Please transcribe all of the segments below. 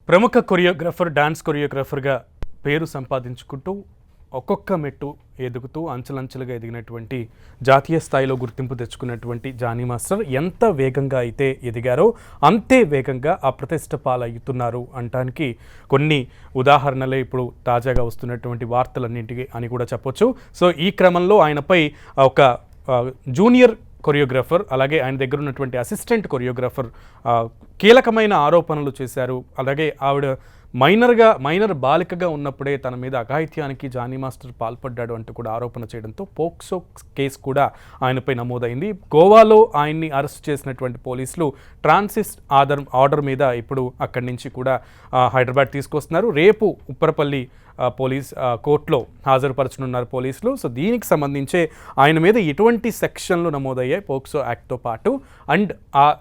ప్రముఖ choreographer, dance కొరియోగ్రాఫర్గా పేరు సంపాదించుకుంటూ ఒక్కొక్క మెట్టు ఎదుగుతూ అంచెలంచెలుగా ఎదిగినటువంటి జాతీయ స్థాయిలో గుర్తింపు తెచ్చుకున్నటువంటి జానీ మాస్టర్ ఎంత వేగంగా అయితే ఎదిగారో అంతే వేగంగా అప్రతిష్ట పాలవుతున్నారు అనటానికి కొన్ని ఉదాహరణలే ఇప్పుడు తాజాగా వస్తున్నటువంటి వార్తలన్నింటికి అని కూడా చెప్పొచ్చు. సో ఈ క్రమంలో ఆయనపై ఒక జూనియర్ కొరియోగ్రాఫర్ అలాగే ఆయన దగ్గర ఉన్నటువంటి అసిస్టెంట్ కొరియోగ్రాఫర్ కీలకమైన ఆరోపణలు చేశారు. అలాగే ఆవిడ మైనర్ బాలికగా ఉన్నప్పుడే తన మీద అఘాయిత్యానికి జానీ మాస్టర్ పాల్పడ్డాడు అంటూ కూడా ఆరోపణ చేయడంతో పోక్సో కేసు కూడా ఆయనపై నమోదైంది. గోవాలో ఆయన్ని అరెస్ట్ చేసినటువంటి పోలీసులు ట్రాన్సిట్ ఆర్డర్ మీద ఇప్పుడు అక్కడి నుంచి కూడా హైదరాబాద్ తీసుకొస్తున్నారు. రేపు ఉప్పరపల్లి పోలీస్ కోర్టులో హాజరుపరచనున్నారు పోలీసులు. సో దీనికి సంబంధించే ఆయన మీద ఎటువంటి సెక్షన్లు నమోదయ్యాయి పోక్సో యాక్ట్తో పాటు, అండ్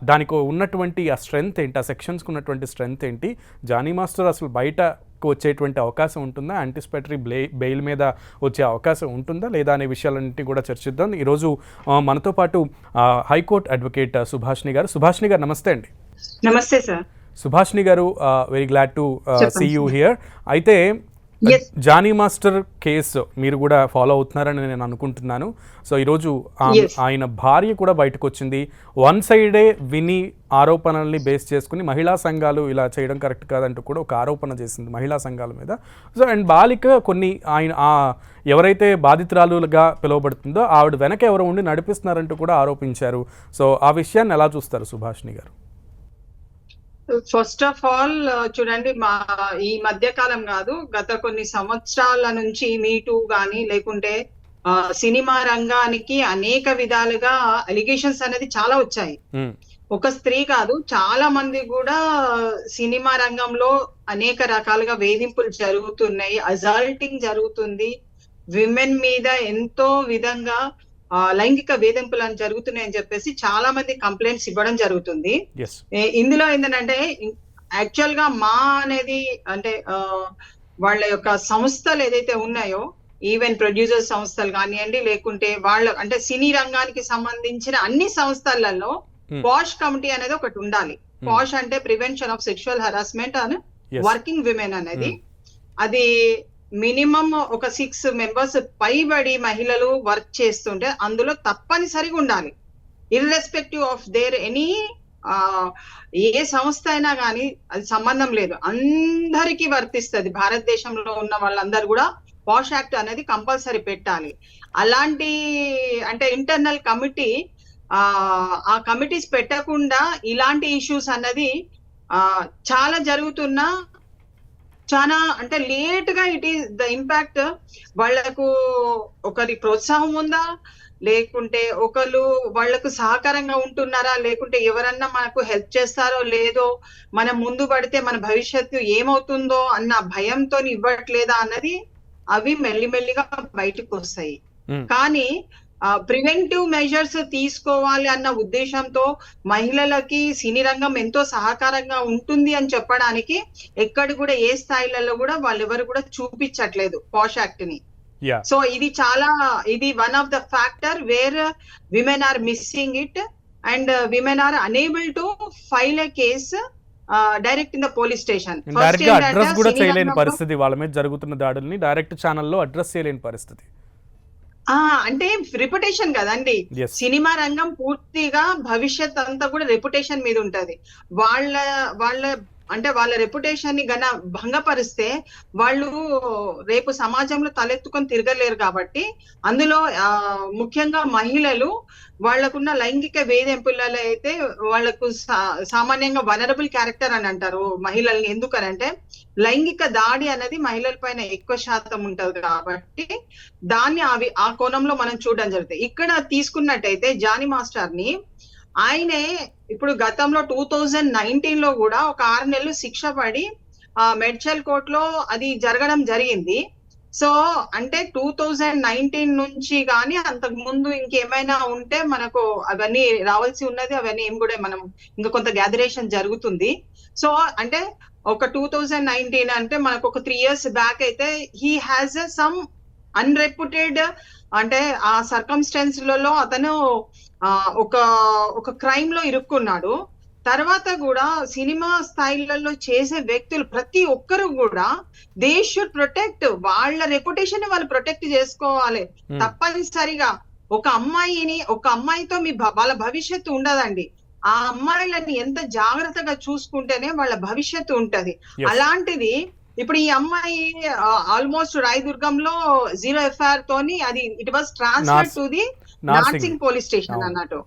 దానికి ఉన్నటువంటి ఆ స్ట్రెంగ్త్ ఏంటి, ఆ సెక్షన్స్కి ఉన్నటువంటి స్ట్రెంగ్త్ ఏంటి, జానీ మాస్టర్ అసలు బయటకు వచ్చేటువంటి అవకాశం ఉంటుందా, యాంటిసిపేటరీ బెయిల్ మీద వచ్చే అవకాశం ఉంటుందా లేదా అనే విషయాలన్నింటినీ కూడా చర్చిద్దాం. ఈరోజు మనతో పాటు హైకోర్టు అడ్వకేట్ సుభాషిణి గారు నమస్తే అండి. నమస్తే sir. Subhashini garu, very glad to see you here. అయితే జానీ మాస్టర్ కేసు మీరు కూడా ఫాలో అవుతున్నారని నేను అనుకుంటున్నాను. సో ఈరోజు ఆయన భార్య కూడా బయటకు వచ్చింది. వన్ సైడే విని ఆరోపణల్ని బేస్ చేసుకుని మహిళా సంఘాలు ఇలా చేయడం కరెక్ట్ కాదంటూ కూడా ఒక ఆరోపణ చేసింది మహిళా సంఘాల మీద. సో అండ్ బాలిక కొన్ని ఆయన ఎవరైతే బాధితురాలుగా పిలువబడుతుందో ఆవిడ వెనక ఎవరు ఉండి నడిపిస్తున్నారంటూ కూడా ఆరోపించారు. సో ఆ విషయాన్ని ఎలా చూస్తారు సుభాషిణి గారు? ఫస్ట్ ఆఫ్ ఆల్ చూడండి, ఈ మధ్య కాలం కాదు, గత కొన్ని సంవత్సరాల నుంచి మీటూ గానీ లేకుంటే సినిమా రంగానికి అనేక విధాలుగా అలిగేషన్స్ అనేది చాలా వచ్చాయి. ఒక స్త్రీ కాదు, చాలా మంది కూడా సినిమా రంగంలో అనేక రకాలుగా వేధింపులు జరుగుతున్నాయి, అజాల్టింగ్ జరుగుతుంది, విమెన్ మీద ఎంతో విధంగా లైంగిక వేధింపులు అని జరుగుతున్నాయని చెప్పేసి చాలా మంది కంప్లైంట్స్ ఇవ్వడం జరుగుతుంది. ఇందులో ఏంటంటే యాక్చువల్ గా అనేది అంటే వాళ్ళ యొక్క సంస్థలు ఏదైతే ఉన్నాయో, ఈవెన్ ప్రొడ్యూసర్ సంస్థలు కానివ్వండి లేకుంటే వాళ్ళ అంటే సినీ రంగానికి సంబంధించిన అన్ని సంస్థలలో పాష్ కమిటీ అనేది ఒకటి ఉండాలి. పాష్ అంటే prevention of sexual harassment and working women అనేది. అది మినిమం ఒక 6 members పైబడి మహిళలు వర్క్ చేస్తుంటే అందులో తప్పనిసరిగా ఉండాలి. ఇర్రెస్పెక్టివ్ ఆఫ్ దేర్ ఎనీ ఏ సంస్థ అయినా కానీ అది సంబంధం లేదు, అందరికీ వర్తిస్తుంది. భారతదేశంలో ఉన్న వాళ్ళందరూ కూడా పాష్ యాక్ట్ అనేది కంపల్సరీ పెట్టాలి. అలాంటి అంటే ఇంటర్నల్ కమిటీ, ఆ కమిటీస్ పెట్టకుండా ఇలాంటి ఇష్యూస్ అన్నది చాలా జరుగుతున్నా చాలా అంటే లేట్ గా ఇట్ ఈస్ ద ఇంపాక్ట్. వాళ్లకు ఒకరి ప్రోత్సాహం ఉందా, లేకుంటే ఒకరు వాళ్లకు సహకారంగా ఉంటున్నారా, లేకుంటే ఎవరన్నా మనకు హెల్ప్ చేస్తారో లేదో, మనం ముందు పడితే మన భవిష్యత్తు ఏమవుతుందో అన్న భయంతో ఇవ్వట్లేదా అన్నది అవి మెల్లిమెల్లిగా బయటకు వస్తాయి. కానీ ప్రివెంటివ్ మెజర్స్ తీసుకోవాలి అన్న ఉద్దేశంతో మహిళలకి సినీ రంగం ఎంతో సహకారంగా ఉంటుంది అని చెప్పడానికి ఎక్కడ కూడా ఏ స్థాయిలలో కూడా వాళ్ళెవరు కూడా చూపించట్లేదు పాష్ యాక్ట్ ని. సో ఇది one of the factor where women are missing it and women are unable to file a case direct in the police station. Address కూడా చేయలేని పరిస్థితి, వాళ్ళ మీద జరుగుతున్న దాడుల్ని డైరెక్ట్ ఛానల్లో అడ్రస్ చేయలేని పరిస్థితి. అంటే రెప్యుటేషన్ కదండి, సినిమా రంగం పూర్తిగా భవిష్యత్ అంతా కూడా రెప్యుటేషన్ మీద ఉంటది. వాళ్ళ రెప్యుటేషన్ ని గన భంగపరిస్తే వాళ్ళు రేపు సమాజంలో తలెత్తుకొని తిరగలేరు. కాబట్టి అందులో ముఖ్యంగా మహిళలు వాళ్లకున్న లైంగిక వేధింపులలో అయితే వాళ్లకు సామాన్యంగా వనరబుల్ క్యారెక్టర్ అని అంటారు మహిళల్ని. ఎందుకనంటే లైంగిక దాడి అనేది మహిళల పైన ఎక్కువ శాతం ఉంటది కాబట్టి దాన్ని ఆ కోణంలో మనం చూడడం జరుగుతుంది. ఇక్కడ తీసుకున్నట్టయితే జానీ మాస్టర్ ని ఆయనే ఇప్పుడు గతంలో 2019లో కూడా ఒక 6 నెలలు శిక్ష పడి మెడ్చల్ కోర్టులో అది జరగడం జరిగింది. సో అంటే 2019 నుంచి కానీ అంతకు ముందు ఇంకేమైనా ఉంటే మనకు అవన్నీ రావాల్సి ఉన్నది, అవన్నీ ఏం కూడా మనం ఇంకా కొంత గ్యాదరేషన్ జరుగుతుంది. సో అంటే ఒక 2019 అంటే మనకు ఒక 3 years బ్యాక్ అయితే హీ హ్యాస్ సమ్ అన్రెప్యుటెడ్ అంటే ఆ సర్కమ్స్టాన్స్లలో అతను ఒక క్రైమ్ లో ఇరుక్కున్నాడు. తర్వాత కూడా సినిమా స్థాయిలలో చేసే వ్యక్తులు ప్రతి ఒక్కరు కూడా దే షుడ్ ప్రొటెక్ట్ వాళ్ళ రెప్యుటేషన్ వాళ్ళు ప్రొటెక్ట్ చేసుకోవాలి. తప్పనిసరిగా ఒక అమ్మాయితో వాళ్ళ భవిష్యత్తు ఉండదండి. ఆ అమ్మాయిలని ఎంత జాగ్రత్తగా చూసుకుంటేనే వాళ్ళ భవిష్యత్తు ఉంటది. అలాంటిది ఇప్పుడు ఈ అమ్మాయి ఆల్మోస్ట్ రాయదుర్గంలో 0 FIR తోని అది it was transfer to the Narsing police station అన్నట్టు.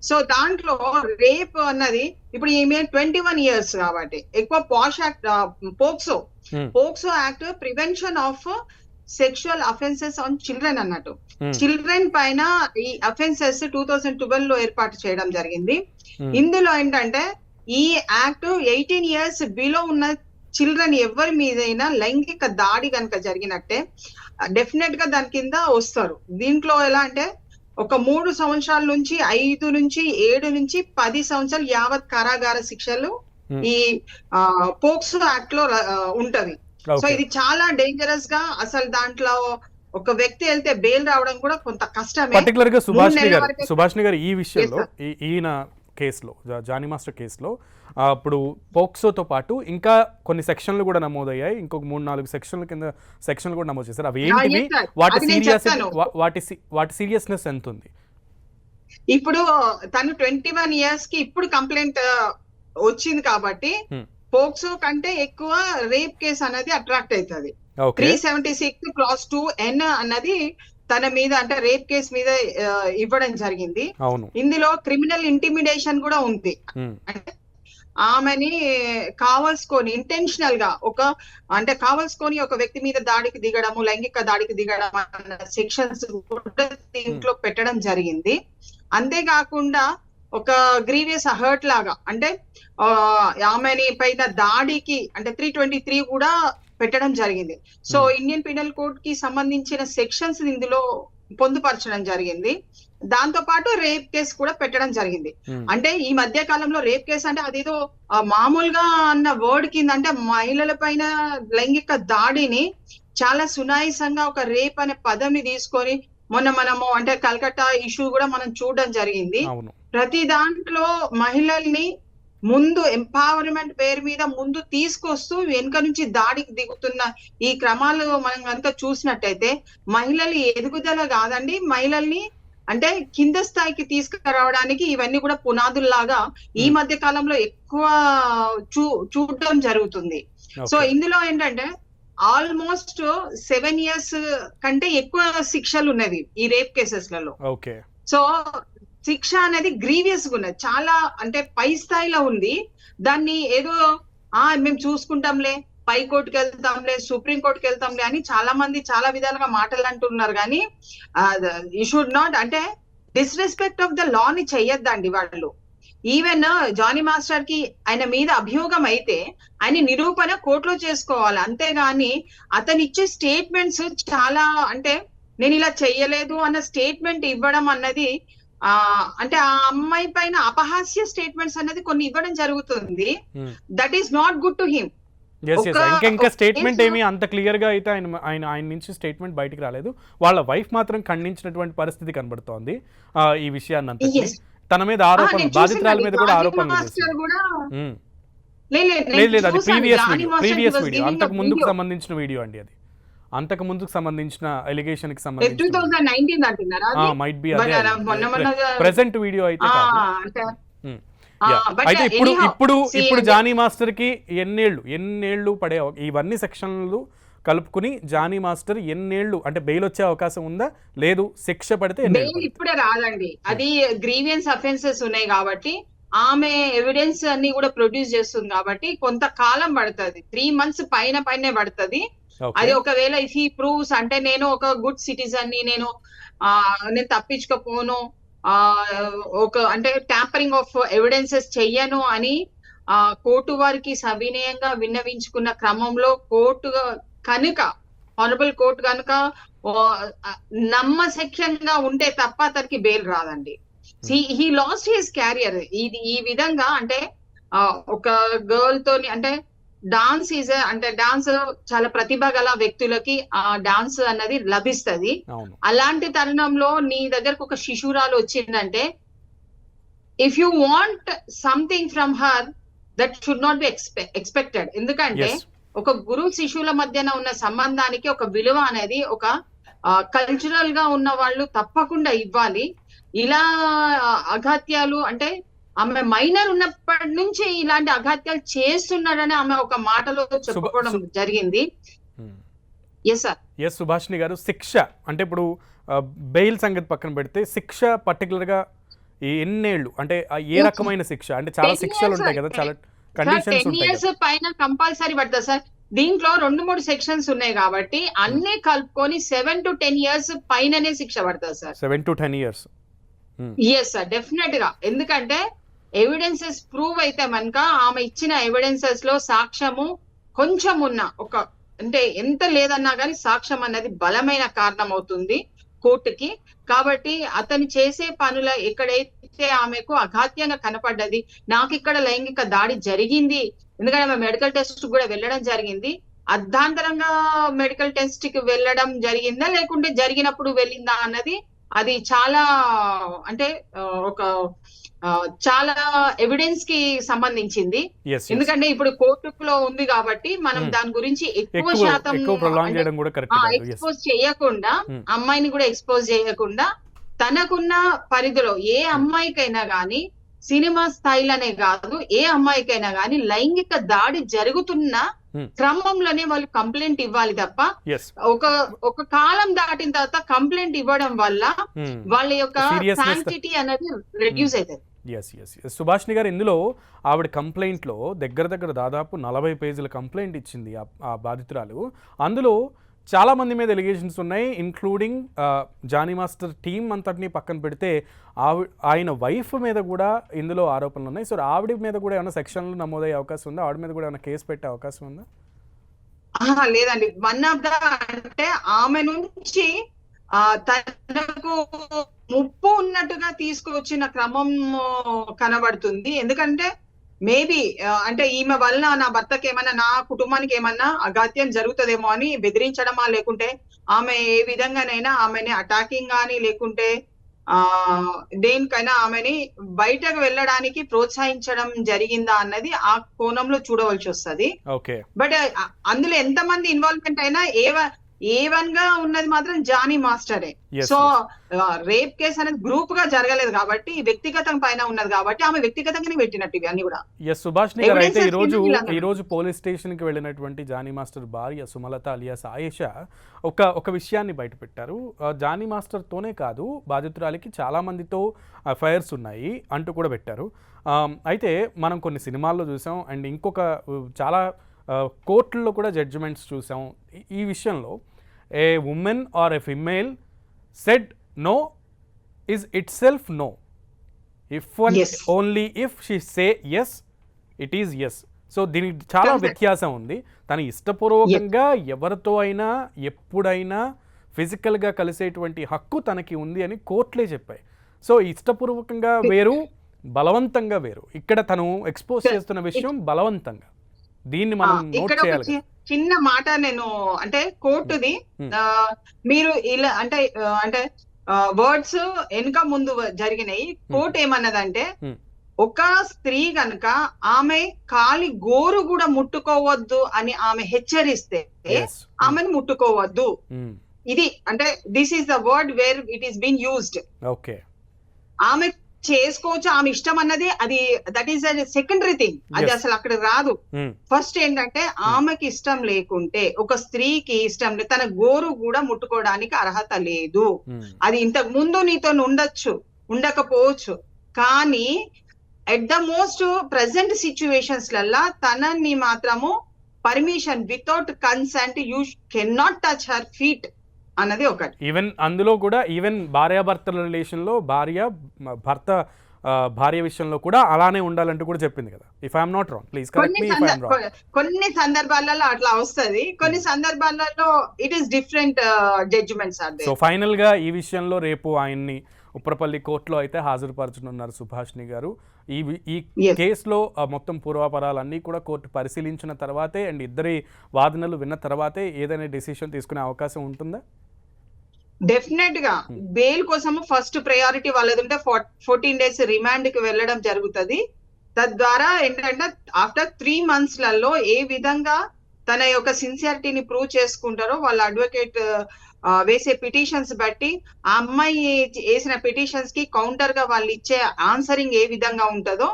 సో దాంట్లో రేప్ అన్నది ఇప్పుడు ఈమె 21 years కాబట్టి ఎక్కువ POSH act POCSO act prevention of sexual offences on children అన్నట్టు. చిల్డ్రన్ పైన ఈ అఫెన్సెస్ 2012 లో ఏర్పాటు చేయడం జరిగింది. ఇందులో ఏంటంటే ఈ యాక్ట్ 18 years బిలో ఉన్న చిల్డ్రన్ ఎవరి మీదైనా లైంగిక దాడి కనుక జరిగినట్టే డెఫినెట్ గా దాని కింద వస్తారు. దీంట్లో ఎలా అంటే ఒక 3 సంవత్సరాల నుంచి 5 నుంచి 7 నుంచి 10 సంవత్సరాలు యావత్ కారాగార శిక్షలు ఈ పోక్సో యాక్ట్ లో ఉంటది. సో ఇది చాలా డేంజరస్ గా అసలు దాంట్లో ఒక వ్యక్తి వెళ్తే బెయిల్ రావడం కూడా కొంత కష్టమే. పర్టికులర్ గా సుభాష్ని గారు ఈ విషయంలో ఈయన కేసులో జానీ మాస్టర్ కేసులో అప్పుడు పోక్సోతో పాటు ఇంకా కొన్ని సెక్షన్లు కూడా నమోదయ్యాయి. ఇంకొక 3-4 సెక్షన్ల కింద సెక్షన్లు కూడా నమోదు చేశారు. అవి ఏంటివి, వాటి సీరియస్నెస్ ఎంత ఉంది? ఇప్పుడు తను 21 years కి ఇప్పుడు కంప్లైంట్ వచ్చింది కాబట్టి పోక్సో కంటే ఎక్కువ రేప్ కేసు అనేది అట్రాక్ట్ అవుతుంది. 376 clause 2N అన్నది తన మీద అంటే రేప్ కేసు మీద ఇవ్వడం జరిగింది. ఇందులో క్రిమినల్ ఇంటిమిడేషన్ కూడా ఉంది. అంటే ఆమెని కావల్సుకొని ఇంటెన్షనల్ గా కావల్సుకొని ఒక వ్యక్తి మీద దాడికి దిగడము, లైంగిక దాడికి దిగడం అన్న సెక్షన్స్ కూడా దీంట్లో పెట్టడం జరిగింది. అంతేకాకుండా ఒక గ్రీవియస్ హర్ట్ లాగా అంటే ఆమెని పైన దాడికి అంటే 323 కూడా పెట్టడం జరిగింది. సో ఇండియన్ పీనల్ కోడ్ కి సంబంధించిన సెక్షన్స్ ఇందులో పొందుపరచడం జరిగింది. దాంతో పాటు రేప్ కేసు కూడా పెట్టడం జరిగింది. అంటే ఈ మధ్య కాలంలో రేప్ కేసు అంటే అదేదో మామూలుగా అన్న వర్డ్ కింద అంటే మహిళల పైన లైంగిక దాడిని చాలా సునాయాసంగా ఒక రేప్ అనే పదంని తీసుకొని మనము అంటే కల్కట్టా ఇష్యూ కూడా మనం చూడడం జరిగింది. ప్రతి దాంట్లో మహిళల్ని ముందు ఎంపవర్మెంట్ పేరు మీద ముందు తీసుకొస్తూ వెనుక నుంచి దాడికి దిగుతున్న ఈ క్రమాలు మనం కనుక చూసినట్టయితే మహిళలు ఎదుగుదల కాదండి, మహిళల్ని అంటే కింద స్థాయికి తీసుకురావడానికి ఇవన్నీ కూడా పునాదుల్లాగా ఈ మధ్య కాలంలో ఎక్కువ చూడడం జరుగుతుంది. సో ఇందులో ఏంటంటే ఆల్మోస్ట్ 7 years కంటే ఎక్కువ శిక్షలు ఉన్నవి ఈ రేప్ కేసెస్ లలో. సో శిక్ష అనేది గ్రీవియస్ గా ఉన్నది, చాలా అంటే పై స్థాయిలో ఉంది. దాన్ని ఏదో మేము చూసుకుంటాంలే, పై కోర్టుకి వెళ్తాంలే, సుప్రీం కోర్టుకి వెళ్తాంలే అని చాలా మంది చాలా విధాలుగా మాటలు అంటున్నారు. కానీ యూ షుడ్ నాట్ అంటే డిస్రెస్పెక్ట్ ఆఫ్ ద లా ని చెయ్యొద్దండి వాళ్ళు. ఈవెన్ జానీ మాస్టర్ కి ఆయన మీద అభియోగం అయితే ఆయన నిరూపణ కోర్టులో చేసుకోవాలి. అంతేగాని అతను ఇచ్చే స్టేట్మెంట్స్ చాలా అంటే నేను ఇలా చెయ్యలేదు అన్న స్టేట్మెంట్ ఇవ్వడం అన్నది అంటే ఆ అమ్మాయి పైన అపహాస్య స్టేట్మెంట్స్ అనేది కొన్ని ఇవ్వడం జరుగుతుంది. That is not good to him. ఇంకా స్టేట్మెంట్ ఏమి అంత క్లియర్ గా అయితే ఆయన నుంచి స్టేట్మెంట్ బయటికి రాలేదు. వాళ్ళ వైఫ్ మాత్రం ఖండించినటువంటి పరిస్థితి కనబడుతోంది ఈ విషయాన్ని అంతా. తన మీద ఆరోపణలు, బాధితురాల మీద కూడా ఆరోపణలు. లేదు, అది ప్రీవియస్ వీడియో, అంతకు ముందుకు సంబంధించిన వీడియో అండి. అది అంతకు ముందుకు సంబంధించిన ఎలిగేషన్ కి సంబంధించి మైట్ బి ప్రెసెంట్ వీడియో అయితే. అయితే ఇప్పుడు జానీ మాస్టర్ కి ఎన్నేళ్లు పడే ఇవన్నీ సెక్షన్లు కలుపుకుని జానీ మాస్టర్ ఎన్నేళ్లు అంటే బెయిల్ వచ్చే అవకాశం ఉందా? లేదు, శిక్ష పడితే ఇప్పుడే రాదండి. అది గ్రీవియన్స్ అఫెన్సెస్ ఉన్నాయి కాబట్టి ఆమె ఎవిడెన్స్ అన్ని కూడా ప్రొడ్యూస్ చేస్తుంది కాబట్టి కొంత కాలం పడుతుంది. 3 months పైనే పడుతుంది. అది ఒకవేళ ఇఫ్ హీ ప్రూవ్స్ అంటే నేను ఒక గుడ్ సిటిజన్ ని, నేను తప్పించకపోను, ఒక అంటే ట్యాంపరింగ్ ఆఫ్ ఎవిడెన్సెస్ చెయ్యను అని కోర్టు వారికి సవినయంగా విన్నవించుకున్న క్రమంలో కోర్టు కనుక ఆనరబుల్ కోర్టు కనుక నమ్మశక్యంగా ఉంటే తప్ప అతనికి బెయిల్ రాదండి. He lost his carrier. ఈ విధంగా అంటే ఒక గర్ల్ తోని అంటే డాన్స్ డాన్స్ చాలా ప్రతిభ గల వ్యక్తులకి ఆ డాన్స్ అన్నది లభిస్తది. అలాంటి తరుణంలో నీ దగ్గరకు ఒక శిశురాలు వచ్చిందంటే if you want something from her that should not be expected. ఎందుకంటే ఎస్ ఒక గురు శిష్యుల మధ్యన ఉన్న సంబంధానికి ఒక విలువ అనేది ఒక కల్చరల్ గా ఉన్న వాళ్ళు తప్పకుండా ఇవ్వాలి. ఇలా అఘాత్యాలు అంటే ఆమె మైనర్ ఉన్నప్పటి నుంచి ఇలాంటి అఘాత్యాలు చేస్తున్నాడని ఆమె ఒక మాటలో చెప్పుకోవడం జరిగింది. Yes sir. ఎస్ సుభాషిణి గారు, శిక్ష అంటే ఇప్పుడు బెయిల్ సంగతి పక్కన పెడితే శిక్ష పర్టికులర్గా ఎన్నేళ్ళు అంటే ఏ రకమైన శిక్ష అంటే చాలా శిక్షలు ఉంటాయి కదా, చాలా కండిషన్స్ 10 ఉంటాయి years కదా. పైన కంపల్సరీ పడుతుంది సార్. దీంట్లో 2-3 సెక్షన్స్ ఉన్నాయి కాబట్టి అన్ని కలుపుకొని 7 to 10 years పైననే శిక్ష పడుతుంది sir. 7 to 10 years. Yes sir, definite గా. ఎందుకంటే ఎవిడెన్సెస్ ప్రూవ్ అయితే మనక ఆమె ఇచ్చిన ఎవిడెన్సెస్ లో సాక్ష్యము కొంచెం ఉన్న ఒక అంటే ఎంత లేదన్నా కానీ సాక్ష్యం అన్నది బలమైన కారణం అవుతుంది కోర్టుకి. కాబట్టి అతను చేసే పనుల ఎక్కడైతే ఆమెకు అఘాత్యంగా కనపడ్డది, నాకు ఇక్కడ లైంగిక దాడి జరిగింది, ఎందుకంటే ఆమె మెడికల్ టెస్ట్ కూడా వెళ్ళడం జరిగింది, అర్ధాంతరంగా మెడికల్ టెస్ట్ కి వెళ్ళడం జరిగిందా లేకుంటే జరిగినప్పుడు వెళ్ళిందా అన్నది అది చాలా అంటే ఒక చాలా ఎవిడెన్స్ కి సంబంధించింది. Yes, yes. ఎందుకంటే ఇప్పుడు కోర్టులో ఉంది కాబట్టి మనం దాని గురించి ఎక్కువ శాతం ఎక్కువ ప్రొలాంగ్ చేయడం కూడా కరెక్ట్ కాదు. Yes. ఎక్స్పోజ్ చేయకుండా, అమ్మాయిని కూడా ఎక్స్పోజ్ చేయకుండా తనకున్న పరిధిలో ఏ అమ్మాయికైనా గాని, సినిమా స్థాయిలోనే కాదు ఏ అమ్మాయికైనా గాని లైంగిక దాడి జరుగుతున్న క్రమంలోనే వాళ్ళు కంప్లైంట్ ఇవ్వాలి తప్ప Yes. ఒక కాలం దాటిన తర్వాత కంప్లైంట్ ఇవ్వడం వల్ల వాళ్ళ యొక్క Seriousness శాంటిటీ అనేది రెడ్యూస్ అవుతుంది. Yes yes yes. Subhashini garu, ఇందులో ఆవిడ కంప్లైంట్లో దగ్గర దాదాపు 40 పేజీల కంప్లైంట్ ఇచ్చింది ఆ బాధితురాలు. అందులో చాలా మంది మీద ఎలిగేషన్స్ ఉన్నాయి, ఇంక్లూడింగ్ జానీ మాస్టర్ టీమ్ అంతటినీ పక్కన పెడితే ఆయన వైఫ్ మీద కూడా ఇందులో ఆరోపణలు ఉన్నాయి. సో ఆవిడ మీద కూడా ఏమైనా సెక్షన్లు నమోదయ్యే అవకాశం ఉందా? ఆవిడ మీద కూడా ఏమైనా కేసు పెట్టే అవకాశం ఉందా? లేదండి. వన్ ఆఫ్ ద అంటే ఆమె నుంచి తనకు ముప్పు ఉన్నట్టుగా తీసుకువచ్చిన క్రమం కనబడుతుంది. ఎందుకంటే మేబీ అంటే ఈమె వల్ల నా భర్తకి ఏమన్నా, నా కుటుంబానికి ఏమన్నా అఘాత్యం జరుగుతుందేమో అని బెదిరించడమా, లేకుంటే ఆమె ఏ విధంగానైనా ఆమెని అటాకింగ్ కానీ లేకుంటే దేనికైనా ఆమెని బయటకు వెళ్ళడానికి ప్రోత్సహించడం జరిగిందా అన్నది ఆ కోణంలో చూడవలసి వస్తుంది. బట్ అందులో ఎంతమంది ఇన్వాల్వ్మెంట్ అయినా A1 గా ఉన్నది మాత్రం జానీ మాస్టరే. సో రేప్ కేసు అనేది గ్రూప్ గా జరగలేదు కాబట్టి వ్యక్తిగతం పైన ఉన్నది కాబట్టి ఆమె వ్యక్తిగతంగానే పెట్టినట్టు ఇవన్నీ కూడా. సుభాషిణి గారు, అయితే ఈ రోజు పోలీస్ స్టేషన్ కి వెళ్ళినటువంటి జానీ మాస్టర్ భార్య సుమలత అలియాస్ ఆయేషా ఒక విషయాన్ని బయట పెట్టారు. జానీ మాస్టర్ తోనే కాదు, బాధితురాలికి చాలా మందితో అఫైర్స్ ఉన్నాయి అంటూ కూడా పెట్టారు. అయితే మనం కొన్ని సినిమాల్లో చూసాం అండ్ ఇంకొక చాలా కోర్టుల్లో కూడా జడ్జిమెంట్స్ చూసాం. ఈ విషయంలో a women or a female said no is it self no, if only if she say yes it is yes. So దీనికి చాలా వ్యత్యాసం ఉంది. తను ఇష్టపూర్వకంగా ఎవరితో అయినా ఎప్పుడైనా ఫిజికల్గా కలిసేటువంటి హక్కు తనకి ఉంది అని కోర్టులే చెప్పాయి. సో ఇష్టపూర్వకంగా వేరు, బలవంతంగా వేరు. ఇక్కడ తను ఎక్స్పోజ్ చేస్తున్న విషయం బలవంతంగా. దీన్ని మనం నోట్ చేయాలి. చిన్న మాట నేను అంటే కోర్టుది మీరు ఇలా అంటే వర్డ్స్ వెనుక ముందు జరిగినాయి. కోర్టు ఏమన్నదంటే ఒక స్త్రీ కనుక ఆమె కాలి గోరు కూడా ముట్టుకోవద్దు అని ఆమె హెచ్చరిస్తే ఆమెను ముట్టుకోవద్దు. ఇది అంటే this is the word where it is been used. ఆమె చేసుకోవచ్చు, ఆమె ఇష్టం అన్నది అది దట్ ఈస్ సెకండరీ థింగ్. అది అసలు అక్కడ రాదు. ఫస్ట్ ఏంటంటే ఆమెకి ఇష్టం లేకుంటే, ఒక స్త్రీకి ఇష్టం లేదు, తన గోరు కూడా ముట్టుకోవడానికి అర్హత లేదు. అది ఇంతకు ముందు నీతో ఉండొచ్చు, ఉండకపోవచ్చు, కానీ at the most present situations లల్లా తనని మాత్రము permission without consent you can not touch her feet అన్నది ఒకటి. ఈవెన్ అందులో కూడా ఈవెన్ భార్యాభర్తల రిలేషన్ లో భార్య విషయంలో కూడా అలానే ఉండాలంటూ కూడా చెప్పింది కదా. If I'm not wrong, please correct me if I'm wrong. కొన్ని సందర్భాలలో అట్లా వస్తది, కొన్ని సందర్భాలలో it is different judgements are there. So final గా ఈ విషయంలో రేపు ఆయన్ని ఉప్పరపల్లి కోర్టులో అయితే హాజరుపరచనున్నారు సుభాషిణి గారు. ఈ కేసులో మొత్తం పూర్వాపరాలన్నీ కూడా కోర్టు పరిశీలించిన తర్వాతే అండ్ ఇద్దరి వాదనలు విన్న తర్వాతే ఏదైనా డెసిషన్ తీసుకునే అవకాశం ఉంటుందా? డెఫినెట్ గా బెయిల్ కోసము ఫస్ట్ ప్రయారిటీ వాళ్ళది ఉంటే 14 days రిమాండ్ కి వెళ్ళడం జరుగుతుంది. తద్వారా ఏంటంటే ఆఫ్టర్ 3 months లలో ఏ విధంగా తన యొక్క సిన్సియారిటీని ప్రూవ్ చేసుకుంటారో వాళ్ళ అడ్వకేట్ వేసే పిటిషన్స్ బట్టి ఆ అమ్మాయి వేసిన పిటిషన్స్ కి కౌంటర్ గా వాళ్ళు ఇచ్చే ఆన్సరింగ్ ఏ విధంగా ఉంటుందో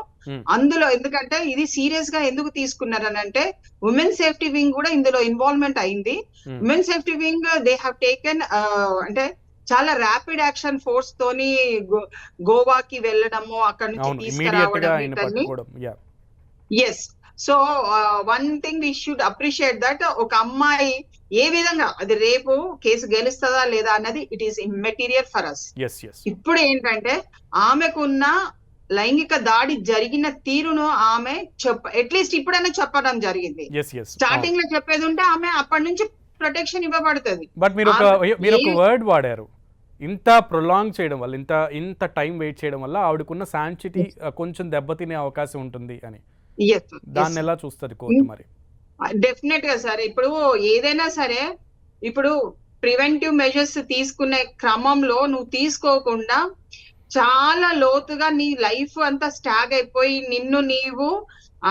అందులో, ఎందుకంటే ఇది సీరియస్ గా ఎందుకు తీసుకున్నారనంటే ఉమెన్ సేఫ్టీ వింగ్ కూడా ఇందులో ఇన్వాల్వ్మెంట్ అయింది. Women safety wing they have taken అంటే చాలా ర్యాపిడ్ యాక్షన్ ఫోర్స్ తోని గోవాకి వెళ్ళడము, అక్కడ నుంచి తీసుకురావడం. Yes, so one thing we should appreciate that ఒక అమ్మాయి ఏ విధంగా అది రేపు కేసు గెలుస్తుందా లేదా అన్నది it is immaterial for us. ఇప్పుడు ఏంటంటే ఆమెకున్న లైంగిక దాడి జరిగిన తీరును ఆమె అట్లీస్ట్ ఇప్పుడైనా చెప్పడం జరిగింది. స్టార్టింగ్ లో చెప్పేది ఉంటే ఆమె అప్పటి నుంచి ప్రొటెక్షన్ ఇవ్వబడుతుంది. బట్ మీరు ఒక వర్డ్ వాడారు, ఇంత ప్రొలాంగ్ చేయడం వల్ల, ఇంత టైం వెయిట్ చేయడం వల్ల ఆవిడకున్న శాంటిటీ కొంచెం దెబ్బతినే అవకాశం ఉంటుంది అని. దాన్ని ఎలా చూస్తుంది కోర్టు మరి? డెఫినెట్ గా సార్, ఇప్పుడు ఏదైనా సరే ఇప్పుడు ప్రివెంటివ్ మెజర్స్ తీసుకునే క్రమంలో నువ్వు తీసుకోకుండా చాలా లోతుగా నీ లైఫ్ అంతా స్టాగ్ అయిపోయి నిన్ను నీవు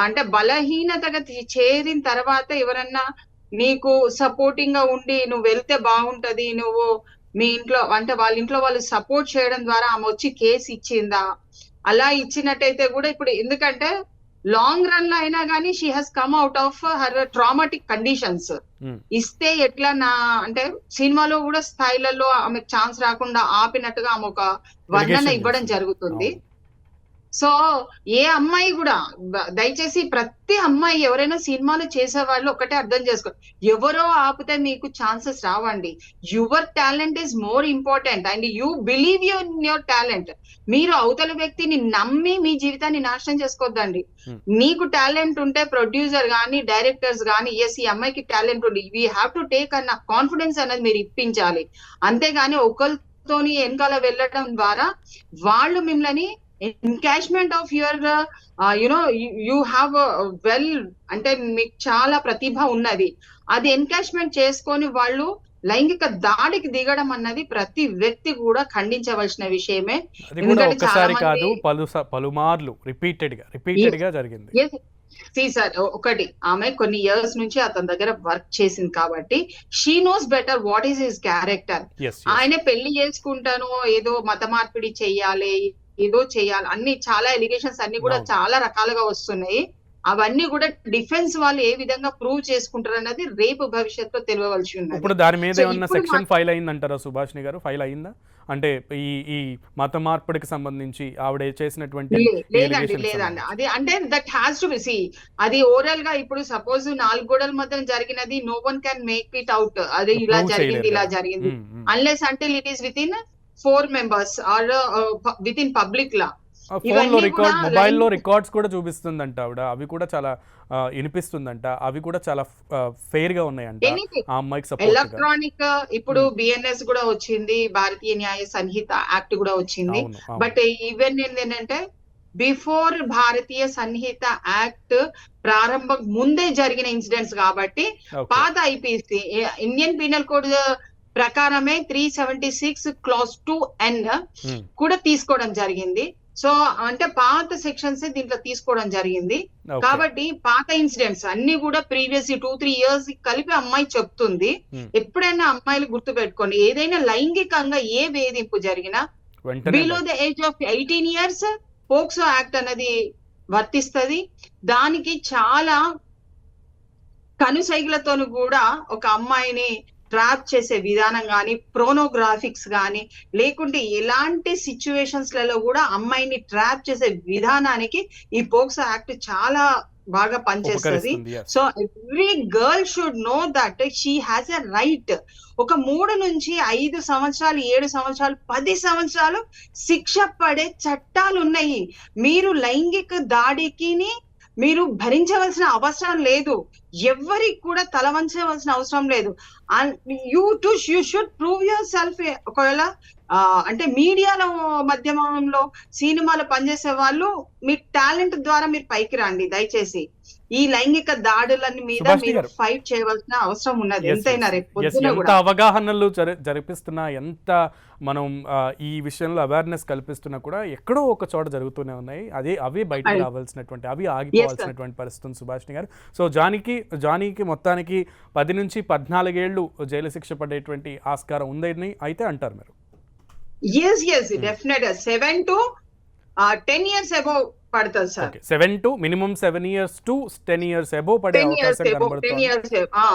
అంటే బలహీనతగా చేరిన తర్వాత ఎవరన్నా నీకు సపోర్టింగ్ గా ఉండి నువ్వు వెళ్తే బాగుంటది, నువ్వు మీ ఇంట్లో అంటే వాళ్ళ ఇంట్లో వాళ్ళు సపోర్ట్ చేయడం ద్వారా ఆమె వచ్చి కేసు ఇచ్చిందా, అలా ఇచ్చినట్టయితే కూడా ఇప్పుడు ఎందుకంటే లాంగ్ రన్ లో అయినా కానీ she has come out of her traumatic conditions. ఇస్తే ఎట్లా నా అంటే సినిమాలో కూడా స్థాయిలలో ఆమెకు ఛాన్స్ రాకుండా ఆపినట్టుగా ఆమె ఒక వర్ణన ఇవ్వడం జరుగుతుంది. సో ఏ అమ్మాయి కూడా దయచేసి ప్రతి అమ్మాయి ఎవరైనా సినిమాలు చేసే వాళ్ళు ఒకటే అర్థం చేసుకో, ఎవరో ఆపితే మీకు ఛాన్సెస్ రావండి. Your talent is more important and you believe your talent. మీరు అవతల వ్యక్తిని నమ్మి మీ జీవితాన్ని నాశనం చేసుకోవద్దండి. నీకు టాలెంట్ ఉంటే ప్రొడ్యూసర్ గానీ డైరెక్టర్స్ గానీ ఎస్ ఈ అమ్మాయికి టాలెంట్ ఉంది, వీ హ్యావ్ టు టేక్ అన్న కాన్ఫిడెన్స్ అనేది మీరు ఇప్పించాలి. అంతేగాని ఒకరితోని వెనకాల వెళ్ళటం ద్వారా వాళ్ళు మిమ్మల్ని encashment of your you have well అంటే మీకు చాలా ప్రతిభ ఉన్నది, అది ఎన్కాష్మెంట్ చేసుకొని వాళ్ళు లైంగిక దాడికి దిగడం అన్నది ప్రతి వ్యక్తి కూడా ఖండించవలసిన విషయమే. పలుమార్లు రిపీటెడ్ గా జరిగింది. సార్ ఒకటి ఆమె కొన్ని ఇయర్స్ నుంచి అతని దగ్గర వర్క్ చేసింది కాబట్టి she knows better what is his character. ఆయన పెళ్లి చేసుకుంటాను ఏదో మత మార్పిడి చెయ్యాలి ఏదో చేయాలి అన్ని చాలా ఎలిగేషన్స్ అన్ని కూడా చాలా రకాలుగా వస్తున్నాయి. అవన్నీ కూడా డిఫెన్స్ వాళ్ళు ఏ విధంగా ప్రూవ్ చేసుకుంటారు అన్నది రేపు భవిష్యత్తులో తెలియవలసి ఉంది. ఇప్పుడు దాని మీద ఏమన్నా సెక్షన్ ఫైల్ అయిందంటారా సుభాషిణి గారు? ఫైల్ అయిందా అంటే ఈ మత మార్పిడికి సంబంధించి ఆవిడ చేసినటువంటి? లేదండి అది అంటే that has to be see అది ఓవరాల్ గా ఇప్పుడు సపోజ్ 4 గోడల మధ్య జరిగినది no one can make it out అది ఇలా జరిగింది unless until it is with in 4 members or within public law. Phone లో రికార్డ్, మొబైల్ లో రికార్డ్స్ కూడా చూపిస్తుందంట ఆవిడ, అవి కూడా చాలా వినిపిస్తుందంట, అవి కూడా చాలా ఫెయిర్ గా ఉన్నాయంట ఆ అమ్మాయికి సపోర్ట్. ఎలక్ట్రానిక్ ఇప్పుడు బిఎన్ఎస్ కూడా వచ్చింది, భారతీయ న్యాయ సంహిత యాక్ట్ కూడా వచ్చింది. బట్ ఈవెన్ ఏంటంటే బిఫోర్ భారతీయ సంహిత యాక్ట్ ప్రారంభం ముందే జరిగిన ఇన్సిడెంట్స్ కాబట్టి పాత ఐపీసీ ఇండియన్ పీనల్ కోడ్ ప్రకారమే 376 clause 2N కూడా తీసుకోవడం జరిగింది. సో అంటే పాత సెక్షన్స్ దీంట్లో తీసుకోవడం జరిగింది కాబట్టి పాత ఇన్సిడెంట్స్ అన్ని కూడా ప్రీవియస్ 2-3 years కలిపి అమ్మాయి చెప్తుంది. ఎప్పుడైనా అమ్మాయిలు గుర్తు పెట్టుకోండి, ఏదైనా లైంగికంగా ఏ వేధింపు జరిగినా below the age of 18 years POCSO act అనేది వర్తిస్తుంది. దానికి చాలా కనుసైగులతోను కూడా ఒక అమ్మాయిని ట్రాప్ చేసే విధానం గానీ, ప్రోనోగ్రాఫిక్స్ గానీ, లేకుంటే ఎలాంటి సిచ్యువేషన్స్ లలో కూడా అమ్మాయిని ట్రాప్ చేసే విధానానికి ఈ పోక్సో యాక్ట్ చాలా బాగా పనిచేస్తుంది. So every girl should know that she has a right. ఒక 3 నుంచి 5 సంవత్సరాలు 7 సంవత్సరాలు 10 సంవత్సరాలు శిక్ష పడే చట్టాలు ఉన్నాయి. మీరు లైంగిక దాడికి మీరు భరించవలసిన అవసరం లేదు. ఎవరికి కూడా తల వంచవలసిన అవసరం లేదు. You should prove your self. ఒకవేళ అంటే మీడియాలో మాధ్యమంలో సినిమాలో పనిచేసే వాళ్ళు మీ టాలెంట్ ద్వారా మీరు పైకి రండి దయచేసి. ఈ లైంగిక దాడులని మీద సుభాషిణి మీరు గారు. ఫైట్ చేయవలసిన అవసరం ఉన్నది Yes, ఎంతైనా yes, రేపు yes. పొద్దున ఎంత కూడా. అవగాహనలు జరిపిస్తున్నా, ఎంత మనం ఈ విషయంలో అవేర్నెస్ కల్పిస్తున్నా కూడా ఎక్కడో ఒక చోట జరుగుతూనే ఉన్నాయి. అవే బయటకు Right. రావాల్సినటువంటి, అవి ఆగిపోవాల్సినటువంటి పరిస్థితి ఉంది సుభాషిణి గారు. సో జానీకి మొత్తానికి 10 నుంచి 14 ఏళ్ళు జైలు శిక్ష పడేటువంటి ఆస్కారం ఉందని అయితే అంటారు మీరు. Yes definite 7 to 10 years above పడుతుంది sir. 7 to minimum 7 years to 10 years above పడే 10 years అవకాశం above, 10 కనబడుతోంది. years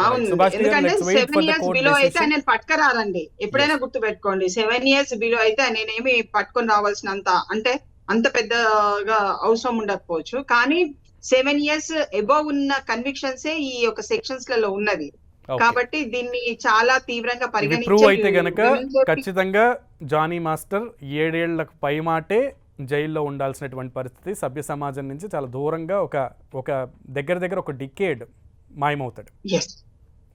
అవును. సుభాష్ గారు, ఎందుకంటే let's wait for 7 the years court below అయితే decision. నేను పట్టుకరారండి. ఎప్పుడైనా గుర్తుపెట్టుకోండి, 7 years బిలో అయితే నేనేమి పట్టుకొని రావాల్సినంత అంటే అంత పెద్దగా అవసరం ఉండకపోవచ్చు. కానీ 7 years అబౌవ్ ఉన్న కన్విక్షన్స్ ఈ యొక్క సెక్షన్స్ లలో ఉన్నది. Okay. కాబట్టి దీన్ని చాలా తీవ్రంగా ఇది ప్రూవ్ అయితే పరిగణించి గనక ఖచ్చితంగా జానీ మాస్టర్ 7 ఏళ్లకు పైమాటే జైల్లో ఉండాల్సినటువంటి పరిస్థితి. సభ్య సమాజం నుంచి చాలా దూరంగా ఒక దగ్గర ఒక డికేడ్ మాయమవుతాడు. yes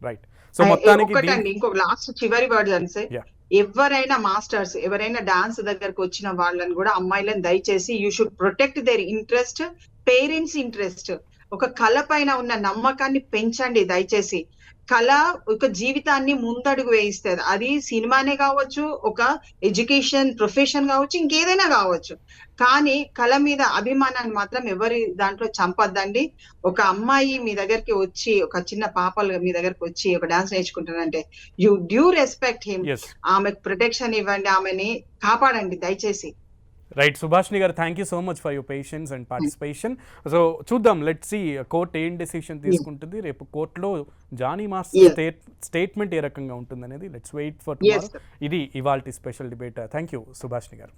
right. సో మొత్తానికి ఒకటండి, ఇంకొక లాస్ట్ చివరి వర్డ్ అంటే Yeah. ఎవరైనా మాస్టర్స్ ఎవరైనా డాన్స్ దగ్గరకు వచ్చిన వాళ్ళని కూడా అమ్మాయిలను దయచేసి you should protect their interest, parents interest. ఒక కళ పైన ఉన్న నమ్మకాన్ని పెంచండి దయచేసి. కళ ఒక జీవితాన్ని ముందడుగు వేయిస్తుంది. అది సినిమానే కావచ్చు, ఒక ఎడ్యుకేషన్ ప్రొఫెషన్ కావచ్చు, ఇంకేదైనా కావచ్చు. కానీ కళ మీద అభిమానాన్ని మాత్రం ఎవరి దాంట్లో చంపద్దండి. ఒక అమ్మాయి మీ దగ్గరికి వచ్చి, ఒక చిన్న పాపలు మీ దగ్గరికి వచ్చి ఒక డాన్స్ నేర్చుకుంటారంటే you do respect him. Yes. ఆమెకు ప్రొటెక్షన్ ఇవ్వండి, ఆమెని కాపాడండి దయచేసి. Right. Subhashini garu, thank you so much for your patience and participation. So చూద్దాం, లెట్ సి కోర్ట్ ఏం డెసిషన్ తీసుకుంటుంది. రేపు కోర్టులో జానీ మాస్టర్ స్టేట్మెంట్ ఏ రకంగా ఉంటుంది అనేది లెట్స్ వెయిట్ ఫర్ టుమారో. ఇది ఇవాల్టి special debate. Thank you Subhashini గారు.